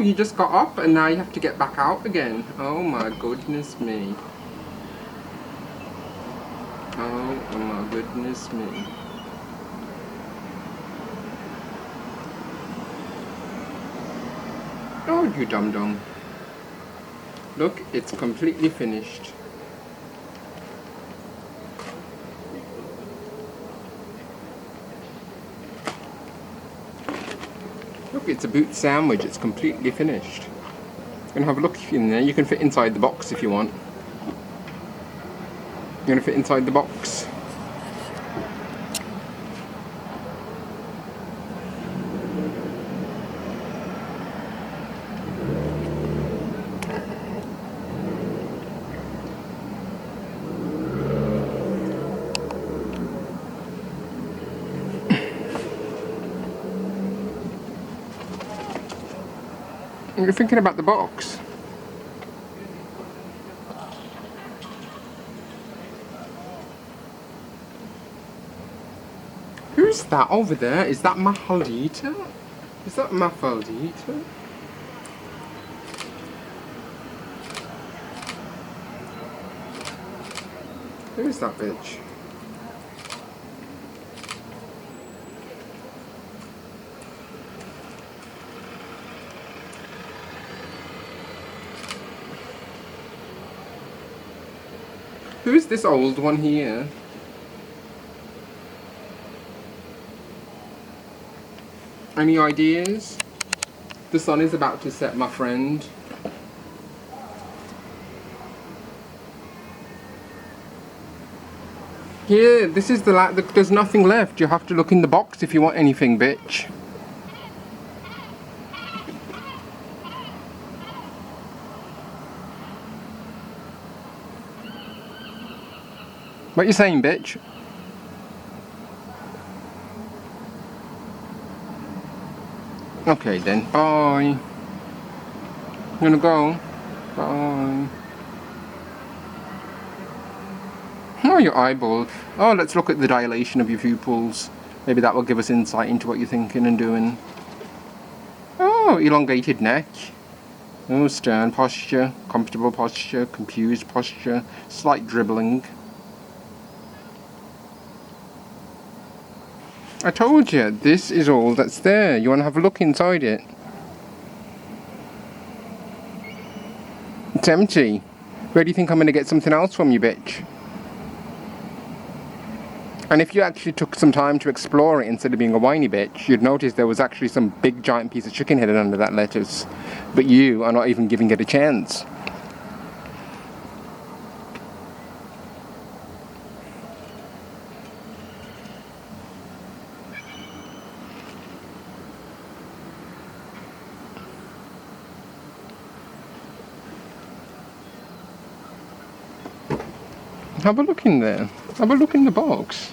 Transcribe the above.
you just got up and now you have to get back out again. Oh my goodness me. Oh my goodness me. Oh, you dum-dum. Look, it's completely finished. Look, it's a boot sandwich. It's completely finished. You can have a look in there. You can fit inside the box if you want. You're going to fit inside the box. You're thinking about the box. Who's that over there? Is that Mahaldita? Is that Mahaldita? Who is that bitch? Who's this old one here? Any ideas? The sun is about to set, my friend. Here, this is the there's nothing left. You have to look in the box if you want anything, bitch. What you saying, bitch? Okay then, bye. I'm gonna go. Bye. Oh, your eyeball. Oh, let's look at the dilation of your pupils. Maybe that will give us insight into what you're thinking and doing. Oh, elongated neck. Oh, stern posture, comfortable posture, confused posture, slight dribbling. I told you, this is all that's there. You want to have a look inside it? It's empty. Where do you think I'm going to get something else from you, bitch? And if you actually took some time to explore it instead of being a whiny bitch, you'd notice there was actually some big giant piece of chicken hidden under that lettuce. But you are not even giving it a chance. Have a look in there. Have a look in the box.